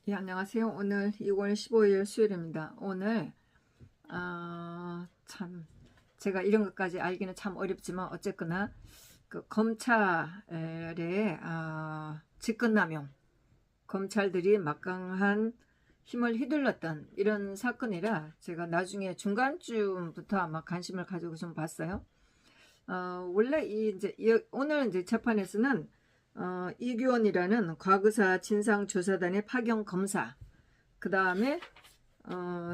예, 안녕하세요. 오늘 2월 15일 수요일입니다. 오늘 참 제가 이런 것까지 알기는 참 어렵지만 어쨌거나 그 검찰의 직권남용, 검찰들이 막강한 힘을 휘둘렀던 이런 사건이라 제가 나중에 중간쯤부터 아마 관심을 가지고 좀 봤어요. 원래 오늘 이제 재판에서는 이규원이라는 과거사 진상조사단의 파견 검사, 그 다음에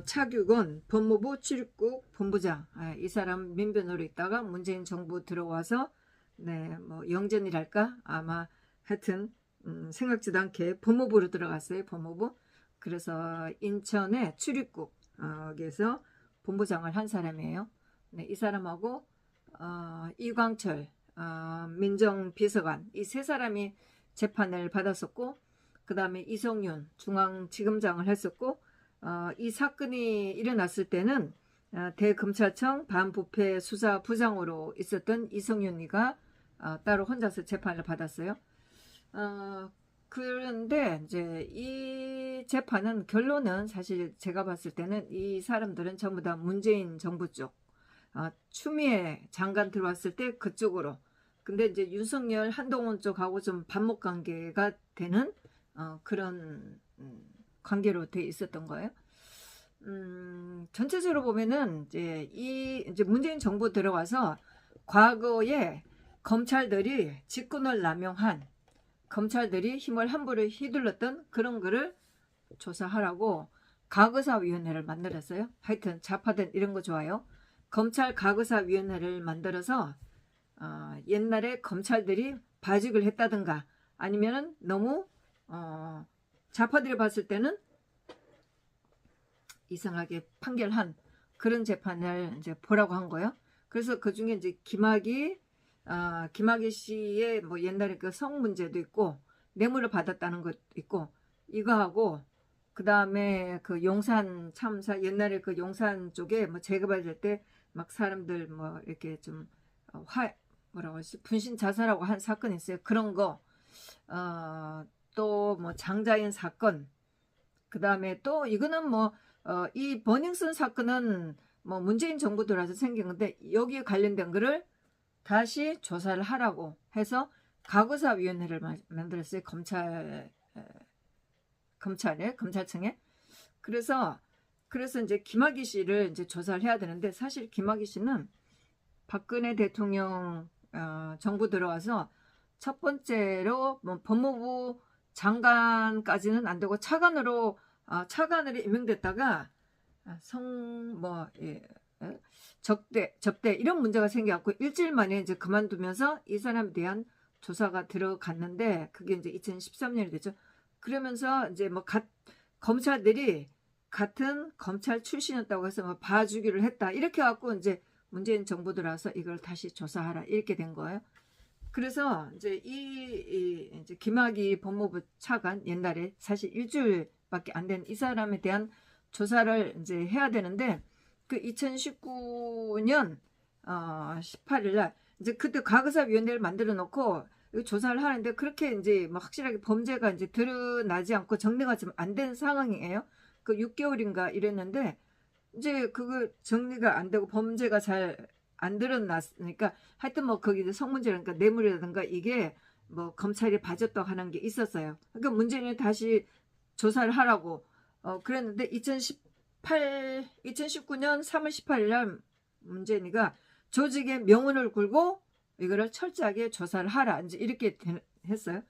차규건 법무부 출입국 본부장, 이 사람 민변으로 있다가 문재인 정부 들어와서 뭐 영전이랄까 아마 하여튼 생각지도 않게 법무부로 들어갔어요. 법무부. 그래서 인천의 출입국에서 본부장을 한 사람이에요. 네, 이 사람하고 이광철 민정비서관, 이 세 사람이 재판을 받았었고, 그 다음에 이성윤 중앙지검장을 했었고, 이 사건이 일어났을 때는 대검찰청 반부패 수사부장으로 있었던 이성윤이가 따로 혼자서 재판을 받았어요. 그런데 이제 이 재판은 결론은 사실 제가 봤을 때는 이 사람들은 전부 다 문재인 정부 쪽, 추미애 장관 들어왔을 때 그쪽으로, 근데 이제 윤석열 한동훈 쪽하고 좀 반목 관계가 되는 그런 관계로 돼 있었던 거예요. 전체적으로 보면은 이제 문재인 정부 들어와서 과거에 검찰들이 직권을 남용한, 검찰들이 힘을 함부로 휘둘렀던 그런 거를 조사하라고 과거사위원회를 만들었어요. 하여튼 좌파든 이런 거 좋아요. 검찰 과거사위원회를 만들어서 옛날에 검찰들이 봐주기를 했다든가 아니면은 너무 좌파들이 봤을 때는 이상하게 판결한 그런 재판을 이제 보라고 한 거예요. 그래서 그 중에 이제 김학의 씨의 뭐 옛날에 그 성 문제도 있고 뇌물을 받았다는 것도 있고 이거하고, 그 다음에 그 용산 참사, 옛날에 그 용산 쪽에 뭐 재개발될 때 막 사람들 뭐 이렇게 좀 뭐라고 하지, 분신 자살하고 한 사건이 있어요. 그런 거, 또 뭐 장자연 사건, 그 다음에 또 이거는 뭐 이 버닝썬 사건은 뭐 문재인 정부 들어와서 생긴 건데 여기에 관련된 거를 다시 조사를 하라고 해서 과거사위원회를 만들었어요. 검찰청에. 그래서 이제 김학의 씨를 이제 조사를 해야 되는데, 사실 김학의 씨는 박근혜 대통령 정부 들어와서 첫 번째로 뭐 법무부 장관까지는 안 되고 차관으로 임명됐다가 접대 이런 문제가 생겨갖고 일주일 만에 이제 그만두면서 이 사람에 대한 조사가 들어갔는데 그게 이제 2013년이 됐죠. 그러면서 이제 뭐 검찰들이 같은 검찰 출신이었다고 해서 뭐 봐주기를 했다 이렇게 갖고 이제 문재인 정부 들어와서 이걸 다시 조사하라 이렇게 된 거예요. 그래서 이제 이제 김학의 법무부 차관, 옛날에 사실 일주일밖에 안 된 이 사람에 대한 조사를 이제 해야 되는데, 그 2019년 18일 날 이제 그때 과거사위원회를 만들어 놓고 조사를 하는데, 그렇게 이제 뭐 확실하게 범죄가 이제 드러나지 않고 정리가 좀 안 된 상황이에요. 그 6개월인가 이랬는데 이제 그거 정리가 안 되고 범죄가 잘 안 드러났으니까 하여튼 뭐 거기 성문제라든가 뇌물이라든가 이게 뭐 검찰이 봐줬다고 하는 게 있었어요. 그러니까 문재인이 다시 조사를 하라고 그랬는데 2019년 3월 18일 날 문재인이가 조직의 명운을 걸고 이거를 철저하게 조사를 하라 이제 이렇게 했어요.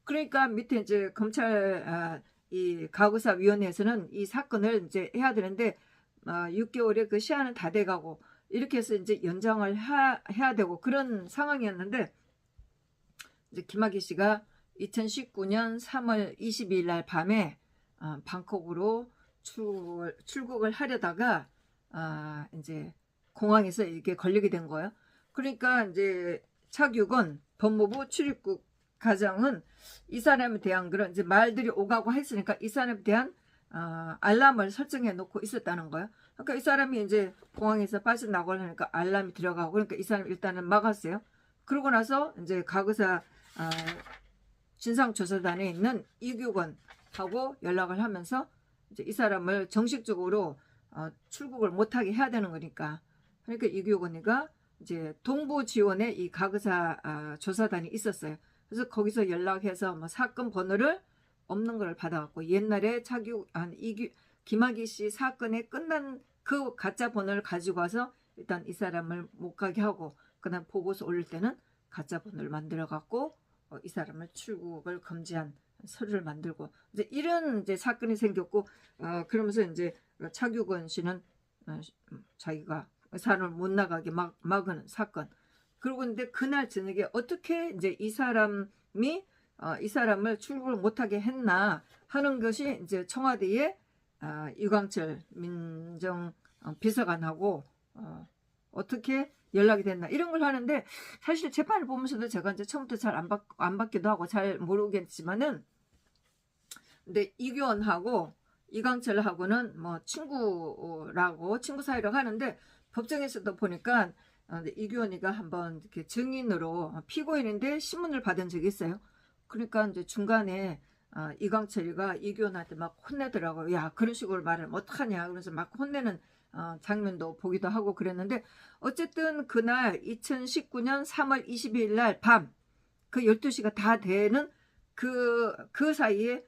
그러니까 밑에 이제 검찰 이 과거사위원회에서는 이 사건을 이제 해야 되는데 6개월에 그 시한은 다 돼가고 이렇게 해서 이제 연장을 해야 되고 그런 상황이었는데, 이제 김학의 씨가 2019년 3월 22일 날 밤에 방콕으로 출국을 하려다가 이제 공항에서 이게 걸리게 된 거예요. 그러니까 이제 차규건 법무부 출입국 과장은 이 사람에 대한 그런 이제 말들이 오가고 했으니까 이 사람에 대한 알람을 설정해 놓고 있었다는 거예요. 그러니까 이 사람이 이제 공항에서 빠져나가려 하니까 알람이 들어가고, 그러니까 이 사람 일단은 막았어요. 그러고 나서 이제 과거사 진상조사단에 있는 이규건 하고 연락을 하면서 이제 이 사람을 정식적으로 출국을 못하게 해야 되는 거니까. 그러니까 이규혁 언니가 이제 동부 지원에 이 가그사 조사단이 있었어요. 그래서 거기서 연락해서 뭐 사건 번호를 없는 걸 받아갖고 옛날에 김학의 씨 사건이 끝난 그 가짜 번호를 가지고 와서 일단 이 사람을 못 가게 하고 그다음 보고서 올릴 때는 가짜 번호를 만들어 갖고 이 사람을 출국을 금지한 서류를 만들고 이제 이런 이제 사건이 생겼고 그러면서 이제 차규근 씨는 자기가 사람을 못 나가게 막은 사건. 그리고 근데 그날 저녁에 어떻게 이제 이 사람을 출국을 못하게 했나 하는 것이 이제 청와대의 유광철 민정 비서관하고 어떻게 연락이 됐나 이런 걸 하는데 사실 재판을 보면서도 제가 이제 처음부터 잘 안 받기도 하고 잘 모르겠지만은 근데 이규원하고 이광철하고는 뭐 친구라고 친구 사이라고 하는데 법정에서도 보니까 이규원이가 한번 이렇게 증인으로 피고인인데 신문을 받은 적이 있어요. 그러니까 이제 중간에 이광철이가 이규원한테 막 혼내더라고요. 야 그런 식으로 말하면 어떡하냐 그래서 막 혼내는 장면도 보기도 하고 그랬는데 어쨌든 그날 2019년 3월 22일 날 밤 그 12시가 다 되는 그 사이에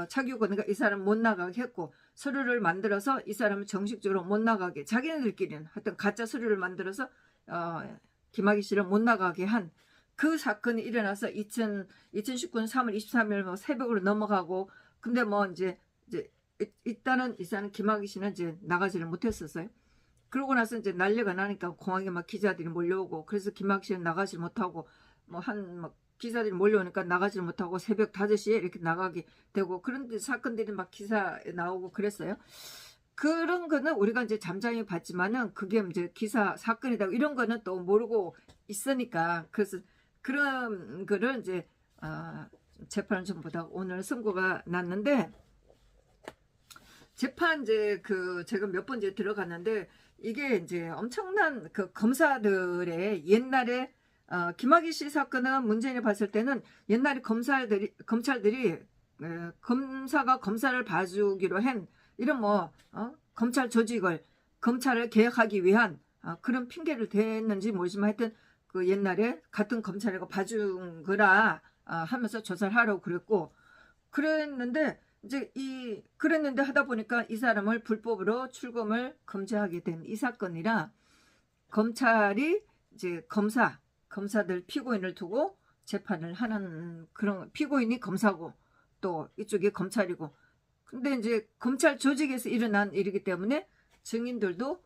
차규근이가 이 사람 못 나가게 했고 서류를 만들어서 이 사람을 정식적으로 못 나가게 자기네들끼리는 하여튼 가짜 서류를 만들어서 김학의 씨를 못 나가게 한 그 사건이 일어나서 2019년 3월 23일 뭐 새벽으로 넘어가고 근데 뭐 이제 일단은 이 사람 김학의 씨는 이제 나가지를 못했었어요. 그러고 나서 이제 난리가 나니까 공항에 막 기자들이 몰려오고 그래서 김학의 씨는 나가지 못하고 막 기자들이 몰려오니까 나가지 못하고 새벽 5시에 이렇게 나가게 되고 그런데 사건들이 막 기사에 나오고 그랬어요. 그런 거는 우리가 이제 잠잠히 봤지만은 그게 이제 기사 사건이다 이런 거는 또 모르고 있으니까 그래서 그런 거를 이제 재판을 전부 다 오늘 선고가 났는데 재판 이제 제가 몇 번 이제 들어갔는데 이게 이제 엄청난 그 검사들의 옛날에 김학의 씨 사건은 문재인이 봤을 때는 옛날에 검찰들이 검사가 검사를 봐주기로 한 이런 검찰 조직을 검찰을 개혁하기 위한 그런 핑계를 댔는지 모르지만 하여튼 그 옛날에 같은 검찰이고 봐준 거라 하면서 조사를 하라고 그랬는데 이제 그랬는데 하다 보니까 이 사람을 불법으로 출금을 금지하게 된 이 사건이라 검찰이 이제 검사들 피고인을 두고 재판을 하는 그런 피고인이 검사고 또 이쪽이 검찰이고 근데 이제 검찰 조직에서 일어난 일이기 때문에 증인들도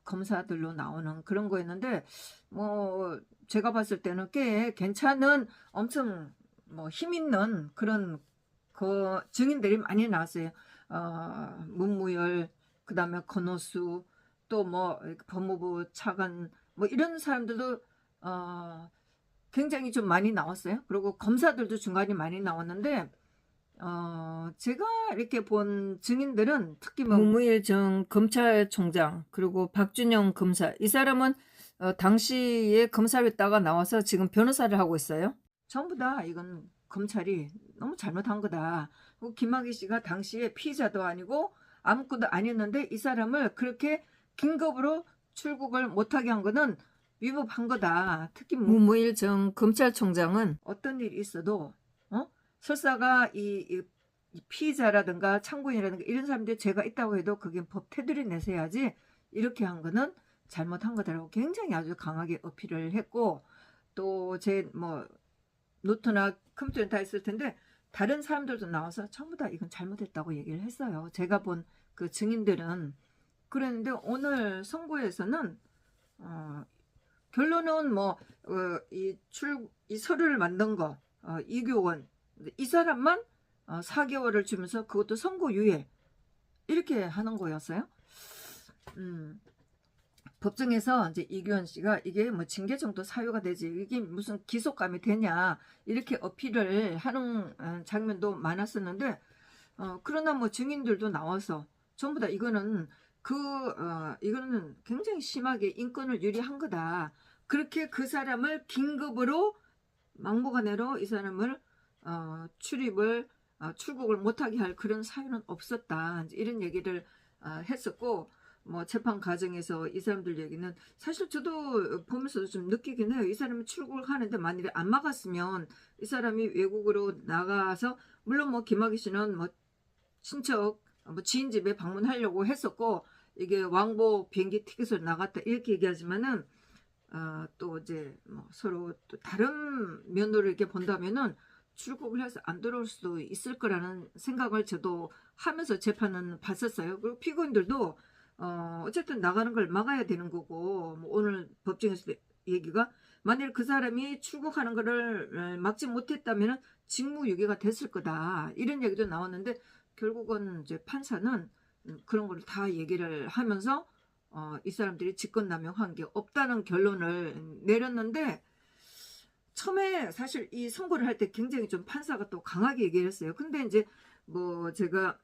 검사들로 나오는 그런 거였는데 뭐 제가 봤을 때는 꽤 괜찮은 엄청 힘 있는 그런 증인들이 많이 나왔어요. 문무열 그다음에 권오수 또 법무부 차관 이런 사람들도 굉장히 좀 많이 나왔어요. 그리고 검사들도 중간에 많이 나왔는데 제가 이렇게 본 증인들은 특히 문무일 전 검찰총장 그리고 박준영 검사 이 사람은 당시에 검사였다가 나와서 지금 변호사를 하고 있어요. 전부 다 이건 검찰이 너무 잘못한 거다. 김학의 씨가 당시에 피의자도 아니고 아무것도 아니었는데 이 사람을 그렇게 긴급으로 출국을 못하게 한 거는 위법한 거다. 특히 문무일 전 검찰총장은 어떤 일이 있어도 설사가 이 피의자라든가 참고인이라든가 이런 사람들이 죄가 있다고 해도 그게 법 테두리 내서 해야지 이렇게 한 거는 잘못한 거다라고 굉장히 아주 강하게 어필을 했고 또 노트나 컴퓨터는 다 있을 텐데 다른 사람들도 나와서 전부 다 이건 잘못했다고 얘기를 했어요. 제가 본 그 증인들은 그랬는데 오늘 선고에서는 결론은 이 서류를 만든 거 이규원 이 사람만 4개월을 주면서 그것도 선고유예 이렇게 하는 거였어요. 법정에서 이제 이규원 씨가 이게 징계 정도 사유가 되지 이게 무슨 기소감이 되냐 이렇게 어필을 하는 장면도 많았었는데 그러나 증인들도 나와서 전부 다 이거는 이거는 굉장히 심하게 인권을 유리한 거다. 그렇게 그 사람을 긴급으로 막무가내로 이 사람을 출입을 출국을 못하게 할 그런 사유는 없었다. 이런 얘기를 했었고, 뭐 재판 과정에서 이 사람들 얘기는 사실 저도 보면서도 좀 느끼긴 해요. 이 사람이 출국을 하는데 만일에 안 막았으면 이 사람이 외국으로 나가서, 물론 뭐 김학의 씨는 뭐 친척 뭐 지인 집에 방문하려고 했었고, 이게 왕복 비행기 티켓으로 나갔다 이렇게 얘기하지만은 또 이제 뭐 서로 또 다른 면으로 이렇게 본다면은 출국을 해서 안 들어올 수도 있을 거라는 생각을 저도 하면서 재판은 봤었어요. 그리고 피고인들도 어쨌든 나가는 걸 막아야 되는 거고, 뭐 오늘 법정에서 얘기가 만일 그 사람이 출국하는 거를 막지 못했다면 직무유기가 됐을 거다 이런 얘기도 나왔는데, 결국은 이제 판사는 그런 걸 다 얘기를 하면서 이 사람들이 직권남용한 게 없다는 결론을 내렸는데, 처음에 사실 이 선고를 할 때 굉장히 좀 판사가 또 강하게 얘기를 했어요. 근데 이제 뭐 제가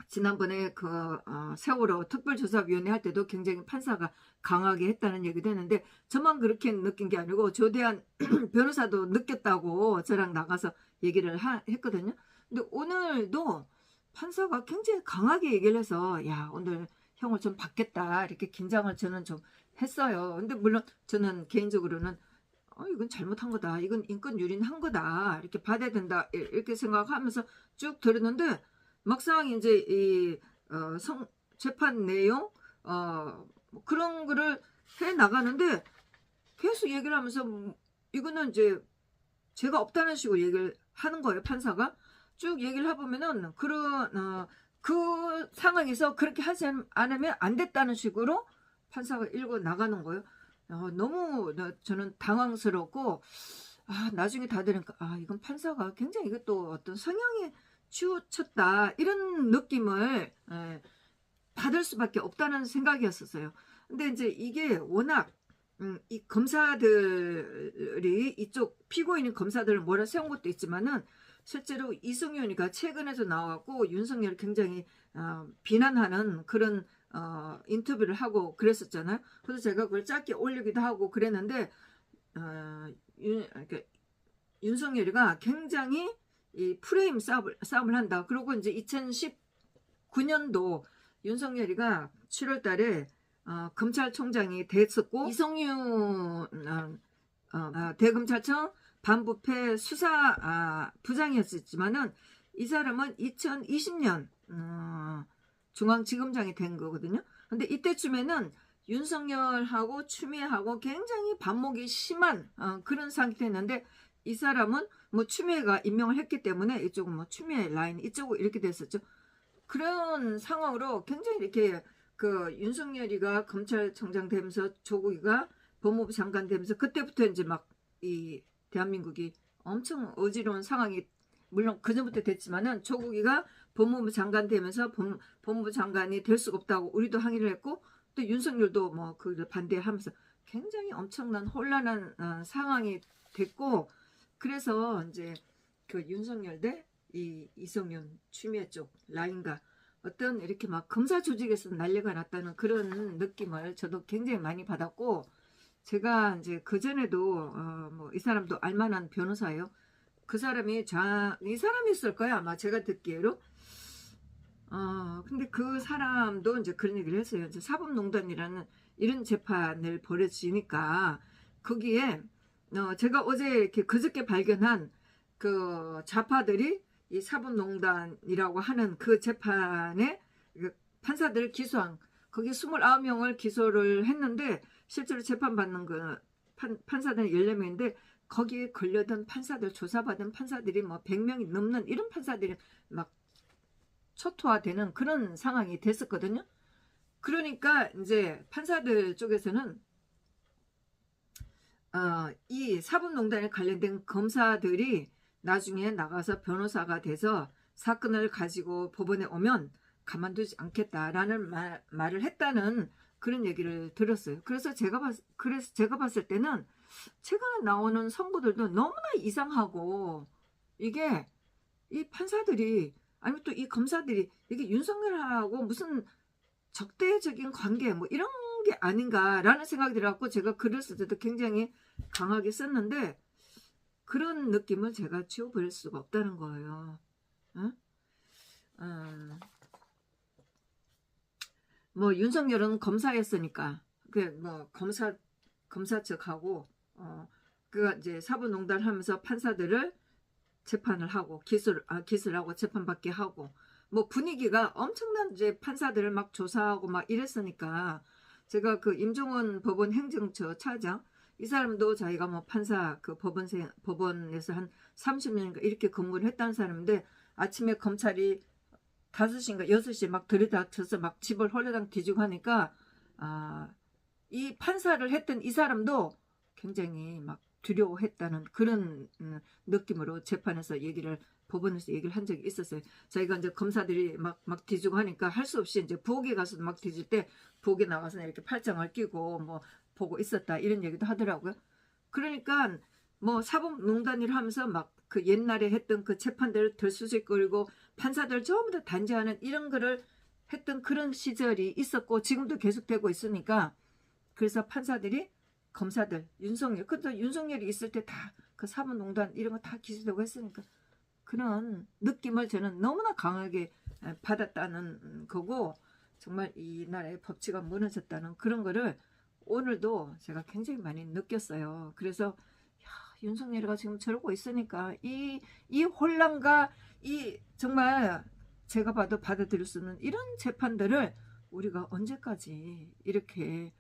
지난번에 그 세월호 특별조사위원회 할 때도 굉장히 판사가 강하게 했다는 얘기도 했는데, 저만 그렇게 느낀 게 아니고 조대한 변호사도 느꼈다고 저랑 나가서 얘기를 했거든요. 근데 오늘도 판사가 굉장히 강하게 얘기를 해서, 야, 오늘 형을 좀 받겠다 이렇게 긴장을 저는 좀 했어요. 근데 물론 저는 개인적으로는 이건 잘못한 거다, 이건 인권 유린한 거다 이렇게 받아야 된다 이렇게 생각하면서 쭉 들었는데, 막상 이제 이 재판 내용 뭐 그런 거를 해 나가는데 계속 얘기를 하면서 이거는 이제 제가 없다는 식으로 얘기를 하는 거예요. 판사가 쭉 얘기를 해보면은 그런 그 상황에서 그렇게 하지 않으면 안 됐다는 식으로 판사가 읽어 나가는 거예요. 너무 저는 당황스럽고, 나중에 다 들으니까 이건 판사가 굉장히 이것도 어떤 성향에 치우쳤다 이런 느낌을 받을 수밖에 없다는 생각이었었어요. 근데 이제 이게 워낙 이 검사들이 이쪽 피고인인 검사들을 뭐라 세운 것도 있지만은, 실제로 이승윤이가 최근에도 나왔고 윤석열을 굉장히 비난하는 그런 인터뷰를 하고 그랬었잖아요. 그래서 제가 그걸 짧게 올리기도 하고 그랬는데, 그러니까 윤석열이가 굉장히 이 프레임 싸움을 한다. 그리고 이제 2019년도 윤석열이가 7월 달에 검찰총장이 됐었고, 이성윤 대검찰청 반부패 수사 부장이었지만은, 이 사람은 2020년 중앙지검장이 된 거거든요. 근데 이때쯤에는 윤석열하고 추미애하고 굉장히 반목이 심한 그런 상태였는데, 이 사람은 뭐 추미애가 임명을 했기 때문에 이쪽은 뭐 추미애 라인 이쪽으로 이렇게 됐었죠. 그런 상황으로 굉장히 이렇게 그 윤석열이가 검찰총장 되면서 조국이가 법무부 장관 되면서, 그때부터 이제 막 이 대한민국이 엄청 어지러운 상황이, 물론 그전부터 됐지만은 조국이가 법무부 장관 되면서 법무부 장관이 될 수가 없다고 우리도 항의를 했고, 또 윤석열도 뭐 그걸 반대하면서 굉장히 엄청난 혼란한 상황이 됐고, 그래서 이제 그 윤석열 대 이성윤 추미애 쪽 라인과 어떤 이렇게 막 검사 조직에서 난리가 났다는 그런 느낌을 저도 굉장히 많이 받았고, 제가 이제 그전에도 뭐 이 사람도 알만한 변호사예요. 그 사람이 이 사람이었을 거예요, 아마 제가 듣기에로. 근데 그 사람도 이제 그런 얘기를 했어요. 이제 사법농단이라는 이런 재판을 벌여지니까 거기에 제가 어제 이렇게 그저께 발견한 그 좌파들이 이 사법농단이라고 하는 그 재판에 판사들 기소한, 거기 29명을 기소를 했는데, 실제로 재판받는 그 판사들은 14명인데 거기에 걸려든 판사들, 조사받은 판사들이 뭐 100명이 넘는 이런 판사들이 막 초토화되는 그런 상황이 됐었거든요. 그러니까 이제 판사들 쪽에서는 이 사법농단에 관련된 검사들이 나중에 나가서 변호사가 돼서 사건을 가지고 법원에 오면 가만두지 않겠다라는 말을 했다는 그런 얘기를 들었어요. 그래서 제가 봤을 때는 최근에 나오는 선고들도 너무나 이상하고, 이게 이 판사들이 아니면 또 이 검사들이 이게 윤석열하고 무슨 적대적인 관계 뭐 이런 게 아닌가라는 생각이 들어갖고, 제가 글을 쓸 때도 굉장히 강하게 썼는데 그런 느낌을 제가 지워버릴 수가 없다는 거예요. 어? 어, 뭐 윤석열은 검사였으니까 그 뭐 검사 측하고 그 이제 사법농단하면서 판사들을 재판을 하고 기술하고 재판받게 하고 뭐 분위기가 엄청난 이제 판사들을 막 조사하고 막 이랬으니까 제가 그 임종원 법원 행정처 차장 이 사람도 자기가 뭐 판사 그 법원에서 한 30년인가 이렇게 근무를 했다는 사람인데 아침에 검찰이 5시인가 6시에 막 들이닥쳐서 막 집을 홀라당 뒤지고 하니까 이 판사를 했던 이 사람도 굉장히 막 두려워했다는 그런 느낌으로 재판에서 법원에서 얘기를 한 적이 있었어요. 저희가 이제 검사들이 막 뒤지고 하니까 할 수 없이 이제 부엌에 가서 막 뒤질 때 부엌에 나가서 이렇게 팔짱을 끼고 뭐 보고 있었다 이런 얘기도 하더라고요. 그러니까 뭐 사법농단을 하면서 막 그 옛날에 했던 그 재판들을 들쑤직거리고 판사들 전부 다 단죄하는 이런 거를 했던 그런 시절이 있었고 지금도 계속되고 있으니까 그래서 판사들이 검사들 그것도 윤석열이 있을 때 다 그 사법농단 이런 거 다 기소되고 했으니까 그런 느낌을 저는 너무나 강하게 받았다는 거고 정말 이 나라의 법치가 무너졌다는 그런 거를 오늘도 제가 굉장히 많이 느꼈어요. 그래서 윤석열이가 지금 저러고 있으니까 이 혼란과 이 정말 제가 봐도 받아들일 수 없는 이런 재판들을 우리가 언제까지 이렇게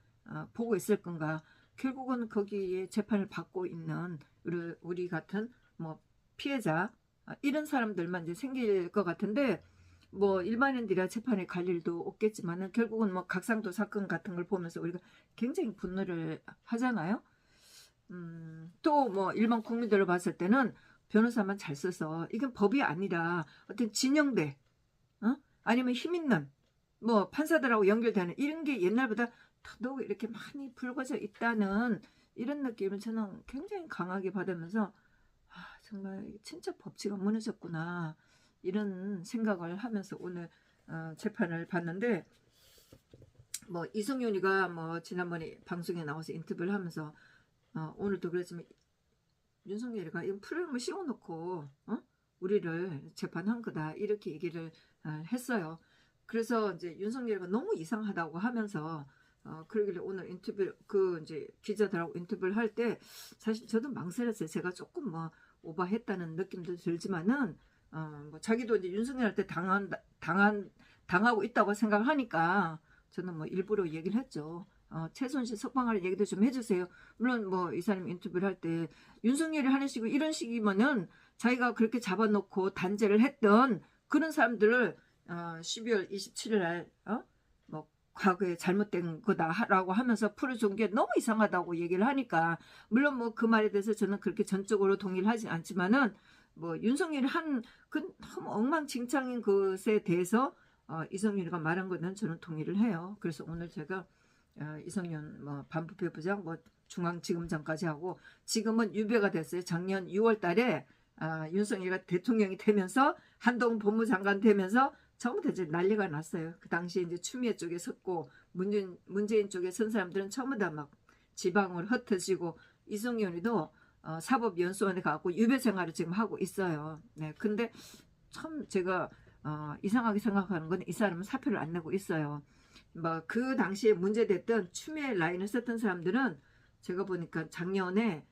보고 있을 건가. 결국은 거기에 재판을 받고 있는 우리 같은 뭐 피해자 이런 사람들만 이제 생길 것 같은데 뭐 일반인들이야 재판에 갈 일도 없겠지만은 결국은 뭐 각상도 사건 같은 걸 보면서 우리가 굉장히 분노를 하잖아요. 또 뭐 일반 국민들로 봤을 때는 변호사만 잘 써서 이건 법이 아니라 어떤 진영대 아니면 힘 있는 뭐 판사들하고 연결되는 이런 게 옛날보다 더더욱 이렇게 많이 불거져 있다는 이런 느낌을 저는 굉장히 강하게 받으면서 정말 진짜 법치가 무너졌구나 이런 생각을 하면서 오늘 재판을 봤는데 뭐 이성윤이가 뭐 지난번에 방송에 나와서 인터뷰를 하면서 오늘도 그랬지만 윤석열이가 이런 프로그램을 씌워놓고 우리를 재판한 거다 이렇게 얘기를 했어요. 그래서 이제 윤석열이가 너무 이상하다고 하면서 그러길래 오늘 인터뷰 이제 기자들하고 인터뷰를 할 때 사실 저도 망설였어요. 제가 조금 뭐 오버했다는 느낌도 들지만은 뭐 자기도 이제 윤석열한테 당하고 있다고 생각을 하니까 저는 뭐 일부러 얘기를 했죠. 최순실 석방할 얘기도 좀 해주세요. 물론 뭐 이 사람 인터뷰를 할 때 윤석열이 하는 식으로 이런 식이면은 자기가 그렇게 잡아놓고 단죄를 했던 그런 사람들을 12월 27일 날 뭐 과거에 잘못된 거다라고 하면서 풀어준 게 너무 이상하다고 얘기를 하니까 물론 뭐 그 말에 대해서 저는 그렇게 전적으로 동의를 하지 않지만은 뭐 윤석열이 한 그 너무 엉망진창인 것에 대해서 이성윤이가 말한 거는 저는 동의를 해요. 그래서 오늘 제가 이성윤 뭐 반부패 부장 뭐 중앙지검장까지 하고 지금은 유배가 됐어요. 작년 6월 달에 윤석열이가 대통령이 되면서 한동훈 법무장관 되면서 전부 다 이제 난리가 났어요. 그 당시에 이제 추미애 쪽에 섰고 문재인 쪽에 선 사람들은 전부 다 막 지방으로 흩어지고 이성윤이도 사법연수원에 가고 유배 생활을 지금 하고 있어요. 네, 근데 참 제가 이상하게 생각하는 건 이 사람은 사표를 안 내고 있어요. 뭐 그 당시에 문제됐던 추미애 라인을 썼던 사람들은 제가 보니까 작년에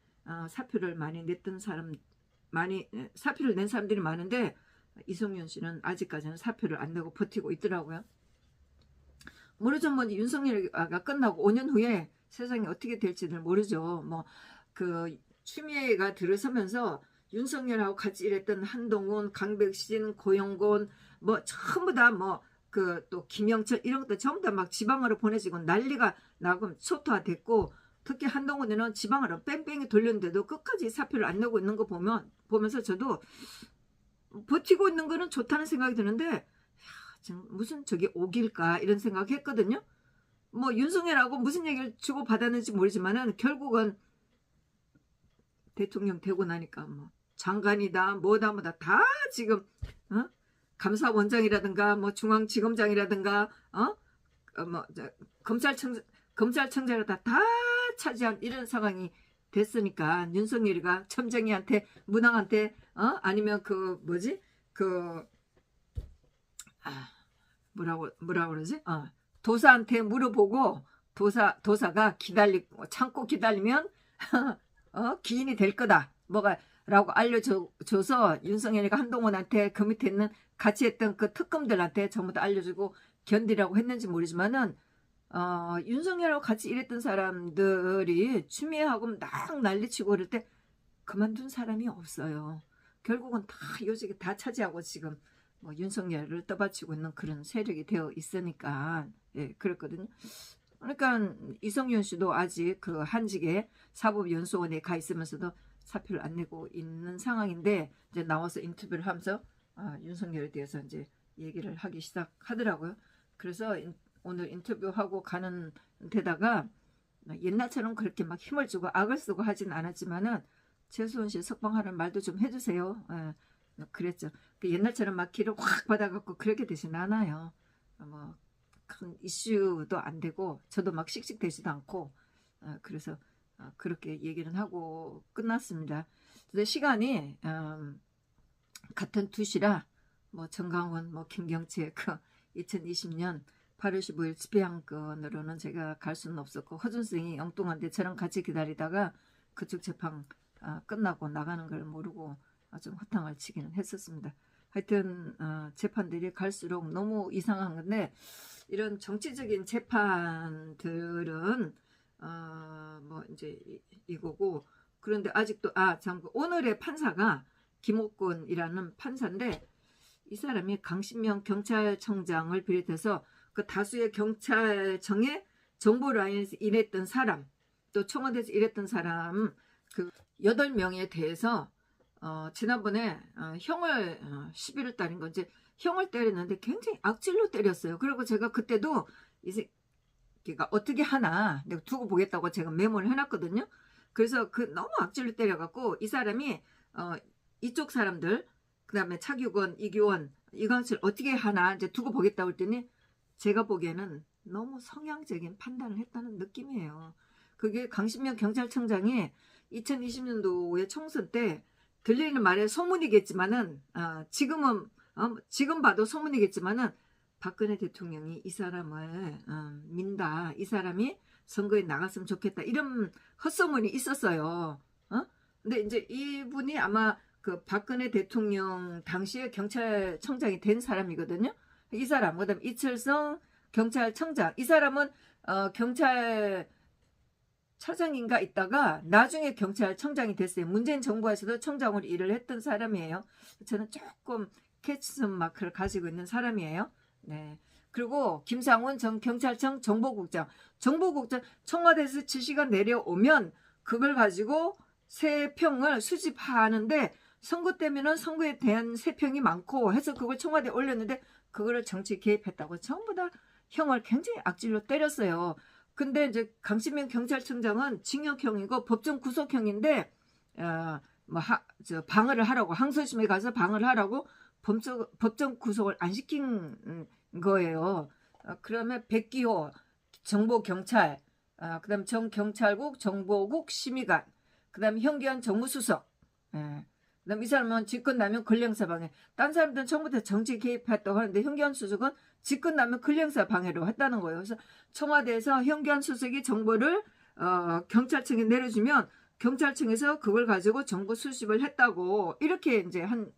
사표를 많이 냈던 사표를 낸 사람들이 많은데 이성윤 씨는 아직까지는 사표를 안 내고 버티고 있더라고요. 모르죠. 뭐 윤석열이가 끝나고 5년 후에 세상이 어떻게 될지를 모르죠. 뭐 그 추미애가 들어서면서 윤석열하고 같이 일했던 한동훈, 강백신, 고영곤 뭐 전부 다 뭐 그 또 김영철 이런 것도 전부 다 막 지방으로 보내지고 난리가 나고 초토화됐고 특히 한동훈은 지방으로 뺑뺑이 돌렸는데도 끝까지 사표를 안 내고 있는 거 보면서 저도 버티고 있는 거는 좋다는 생각이 드는데 지금 무슨 저게 오길까 이런 생각했거든요. 뭐 윤석열하고 무슨 얘기를 주고 받았는지 모르지만은 결국은 대통령 되고 나니까 뭐 장관이다 뭐다 다 지금 감사원장이라든가 뭐 중앙지검장이라든가 뭐 검찰청장을 다 차지한 이런 상황이 됐으니까 윤석열이가 첨정이한테 문항한테 아니면 그 뭐지 그 뭐라 그러지? 도사한테 물어보고 도사가 참고 기다리면 기인이 될 거다. 라고 알려줘서 윤석열이가 한동훈한테 그 밑에 있는 같이 했던 그 특검들한테 전부 다 알려주고 견디라고 했는지 모르지만은 윤석열하고 같이 일했던 사람들이 추미애하고 막 난리치고 그럴 때 그만둔 사람이 없어요. 결국은 다 요직에 다 차지하고 지금 뭐 윤석열을 떠받치고 있는 그런 세력이 되어 있으니까 예, 그렇거든요. 그러니까 이성윤 씨도 아직 그 한직에 사법연수원에 가 있으면서도 사표를 안 내고 있는 상황인데 이제 나와서 인터뷰를 하면서 윤석열에 대해서 이제 얘기를 하기 시작하더라고요. 그래서 오늘 인터뷰하고 가는 데다가 옛날처럼 그렇게 막 힘을 주고 악을 쓰고 하진 않았지만은 최수원 씨 석방하라는 말도 좀 해주세요. 그랬죠. 옛날처럼 막 기를 확 받아갖고 그렇게 되진 않아요. 뭐 큰 이슈도 안 되고 저도 막 씩씩대지도 않고 그래서 그렇게 얘기는 하고 끝났습니다. 근데 시간이 같은 2시라 뭐 정강원, 뭐 김경채 그 2020년 8월 15일 집행건으로는 제가 갈 수는 없었고 허준승이 엉뚱한데 저랑 같이 기다리다가 그쪽 재판 끝나고 나가는 걸 모르고 좀 허탕을 치기는 했었습니다. 하여튼 재판들이 갈수록 너무 이상한 건데 이런 정치적인 재판들은 뭐 이제 이거고 그런데 아직도 참 오늘의 판사가 김옥곤이라는 판사인데 이 사람이 강신명 경찰청장을 비롯해서 그 다수의 경찰청의 정보 라인에서 일했던 사람 또 청와대에서 일했던 사람 그 8명에 대해서 지난번에 형을 11월 달인 건지 형을 때렸는데 굉장히 악질로 때렸어요. 그리고 제가 그때도 이제 걔가 어떻게 하나 내가 두고 보겠다고 제가 메모를 해놨거든요. 그래서 그 너무 악질로 때려갖고 이 사람이 이쪽 사람들 그 다음에 차규건, 이규원, 이광철 어떻게 하나 이제 두고 보겠다고 했더니 제가 보기에는 너무 성향적인 판단을 했다는 느낌이에요. 그게 강신명 경찰청장이 2020년도에 총선 때 들리는 말에 소문이겠지만은 지금 봐도 소문이겠지만은 박근혜 대통령이 이 사람을 민다. 이 사람이 선거에 나갔으면 좋겠다. 이런 헛소문이 있었어요. 근데 이제 이분이 아마 그 박근혜 대통령 당시에 경찰청장이 된 사람이거든요. 이 사람, 그 다음에 이철성 경찰청장. 이 사람은 경찰차장인가 있다가 나중에 경찰청장이 됐어요. 문재인 정부에서도 청장으로 일을 했던 사람이에요. 저는 조금 캐치 마크를 가지고 있는 사람이에요. 네. 그리고 김상훈 전 경찰청 정보국장. 청와대에서 지시가 내려오면 그걸 가지고 세평을 수집하는데 선거 때면은 선거에 대한 세평이 많고 해서 그걸 청와대에 올렸는데 그거를 정치 개입했다고 전부 다 형을 굉장히 악질로 때렸어요. 근데 이제 강신명 경찰청장은 징역형이고 법정 구속형인데 방어를 하라고 항소심에 가서 방어를 하라고 법정 구속을 안 시킨 거예요. 그러면 백기호 정보경찰, 그다음 정경찰국 정보국 심의관, 그다음 현기현 정무수석, 그다음 이 사람은 집권 나면 권력사 방해. 딴 사람들은 전부 다 정치 개입했다고 하는데 현기현 수석은 집권 나면 권력사 방해로 했다는 거예요. 그래서 청와대에서 현기현 수석이 정보를 경찰청에 내려주면 경찰청에서 그걸 가지고 정보 수집을 했다고 이렇게 이제 한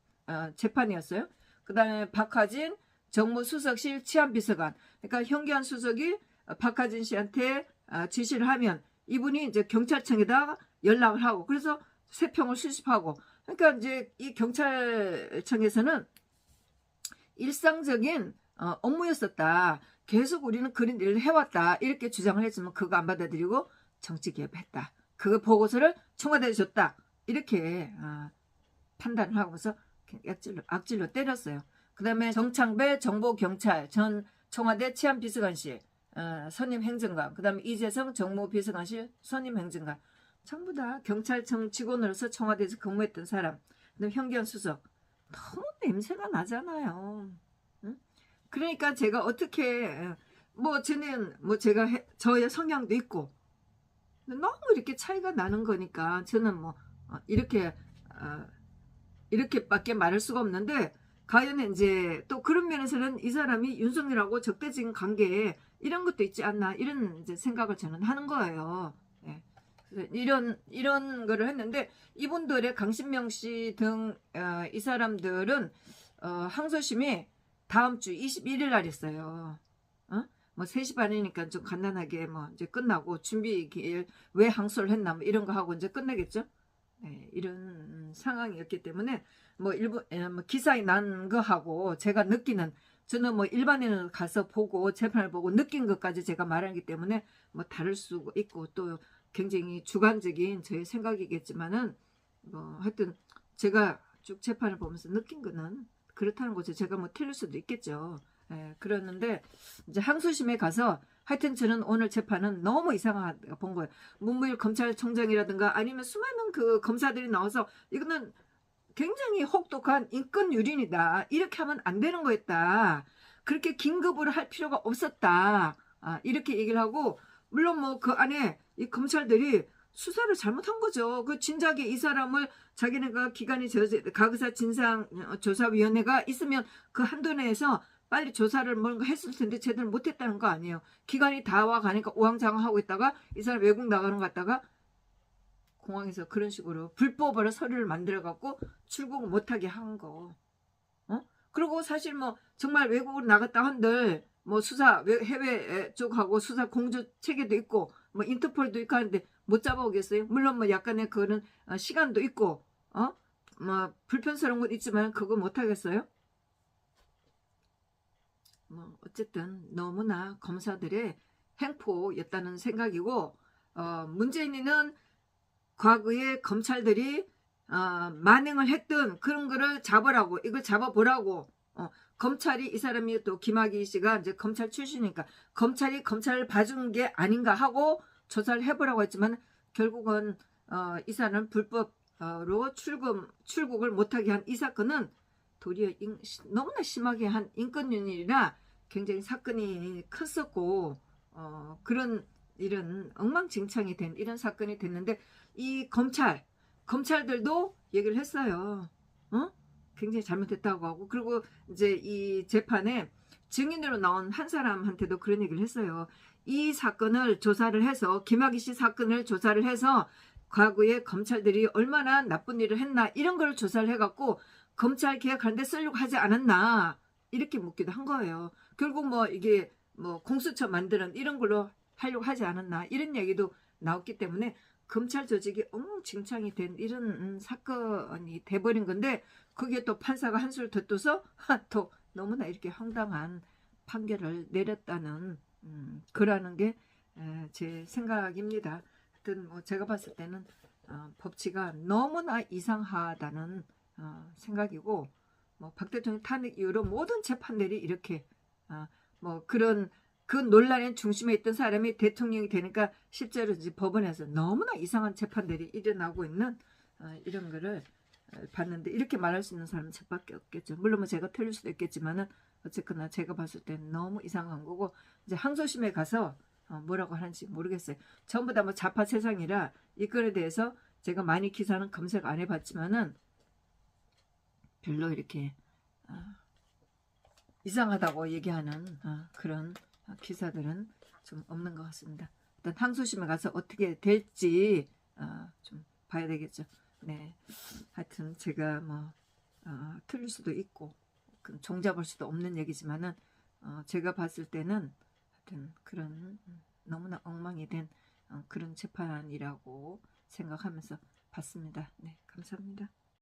재판이었어요. 그다음에 박하진 정무수석실 치안비서관. 그러니까 현기현 수석이 박하진 씨한테 지시를 하면 이분이 이제 경찰청에다 연락을 하고 그래서 세평을 수집하고 그러니까 이제 이 경찰청에서는 일상적인 업무였었다. 계속 우리는 그런 일을 해왔다. 이렇게 주장을 했지만 그거 안 받아들이고 정치 개입했다. 그 보고서를 청와대에 줬다. 이렇게 판단을 하고서 악질로 때렸어요. 그 다음에 정창배 정보경찰 전 청와대 치안비서관실 선임행정관, 그 다음에 이재성 정무비서관실 선임행정관 전부 다 경찰청 직원으로서 청와대에서 근무했던 사람. 그 다음에 현기현 수석 너무 냄새가 나잖아요. 응? 그러니까 제가 어떻게 저는 제가 저의 성향도 있고 너무 이렇게 차이가 나는 거니까 저는 이렇게밖에 말할 수가 없는데 과연 이제 또 그런 면에서는 이 사람이 윤석열하고 적대적인 관계에 이런 것도 있지 않나 이런 이제 생각을 저는 하는 거예요. 예. 그래서 이런 거를 했는데 이분들의 강신명 씨 등 이 사람들은 항소심이 다음 주 21일 날 있어요. 뭐 3시 반이니까 좀 간단하게 뭐 이제 끝나고 준비 기일 왜 항소를 했나 뭐 이런 거 하고 이제 끝내겠죠. 네, 이런 상황이었기 때문에 뭐 일부 뭐 기사에 난 거하고 제가 느끼는 저는 뭐 일반인을 가서 보고 재판을 보고 느낀 것까지 제가 말하기 때문에 뭐 다를 수 있고 또 굉장히 주관적인 저의 생각이겠지만은 뭐 하여튼 제가 쭉 재판을 보면서 느낀 거는 그렇다는 거죠. 제가 뭐 틀릴 수도 있겠죠. 예, 그러는데 이제 항소심에 가서 하여튼 저는 오늘 재판은 너무 이상하다 본 거예요. 문무일 검찰총장이라든가 아니면 수많은 그 검사들이 나와서 이거는 굉장히 혹독한 인권 유린이다. 이렇게 하면 안 되는 거였다. 그렇게 긴급으로 할 필요가 없었다. 이렇게 얘기를 하고 물론 뭐 그 안에 이 검찰들이 수사를 잘못한 거죠. 그 진작에 이 사람을 자기네가 기관이 가그사 진상조사위원회가 있으면 그 한도 내에서 빨리 조사를 뭔가 했을 텐데 제대로 못했다는 거 아니에요. 기관이 다 와가니까 우왕좌왕하고 있다가 이 사람 외국 나가는 거 같다가 공항에서 그런 식으로 불법으로 서류를 만들어 갖고 출국을 못하게 한 거. 그리고 사실 뭐 정말 외국으로 나갔다 한들 뭐 수사 해외 쪽하고 수사 공조 체계도 있고 뭐 인터폴도 있고 하는데 못 잡아오겠어요? 물론 뭐 약간의 그거는 시간도 있고 뭐 불편스러운 건 있지만 그거 못 하겠어요? 뭐 어쨌든 너무나 검사들의 행포였다는 생각이고 문재인이는 과거에 검찰들이 만행을 했던 그런 거를 잡으라고 이걸 잡아보라고 검찰이 이 사람이 또 김학의 씨가 이제 검찰 출신이니까 검찰이 검찰을 봐준 게 아닌가 하고 조사를 해보라고 했지만 결국은 이 사람 불법으로 출국을 못하게 한 이 사건은 도리어 너무나 심하게 한 인권윤리라 굉장히 사건이 컸었고 그런 이런 엉망진창이 된 이런 사건이 됐는데 이 검찰들도 얘기를 했어요. 굉장히 잘못했다고 하고 그리고 이제 이 재판에 증인으로 나온 한 사람한테도 그런 얘기를 했어요. 이 사건을 조사를 해서 김학의 씨 사건을 조사를 해서 과거에 검찰들이 얼마나 나쁜 일을 했나 이런 걸 조사를 해갖고 검찰 개혁하는데 쓰려고 하지 않았나 이렇게 묻기도 한 거예요. 결국 뭐 이게 뭐 공수처 만드는 이런 걸로 하려고 하지 않았나 이런 얘기도 나왔기 때문에 검찰 조직이 엉망진창이 된 이런 사건이 돼버린 건데 그게 또 판사가 한술 더 떠서 또 너무나 이렇게 황당한 판결을 내렸다는 그라는 게 제 생각입니다. 하여튼 뭐 제가 봤을 때는 법치가 너무나 이상하다는 생각이고 뭐 박 대통령 탄핵 이후로 모든 재판들이 이렇게 뭐 그런 그 논란의 중심에 있던 사람이 대통령이 되니까 실제로 이제 법원에서 너무나 이상한 재판들이 일어나고 있는 이런 거를 봤는데 이렇게 말할 수 있는 사람은 저밖에 없겠죠. 물론 뭐 제가 틀릴 수도 있겠지만은 어쨌거나 제가 봤을 땐 너무 이상한 거고 이제 항소심에 가서 뭐라고 하는지 모르겠어요. 전부 다 뭐 좌파 세상이라 이 건에 대해서 제가 많이 기사는 검색 안 해봤지만은 별로 이렇게 이상하다고 얘기하는 그런 기사들은 좀 없는 것 같습니다. 일단 항소심에 가서 어떻게 될지 좀 봐야 되겠죠. 네, 하여튼 제가 뭐 틀릴 수도 있고 종잡을 수도 없는 얘기지만은 제가 봤을 때는 하여튼 그런 너무나 엉망이 된 그런 재판이라고 생각하면서 봤습니다. 네, 감사합니다.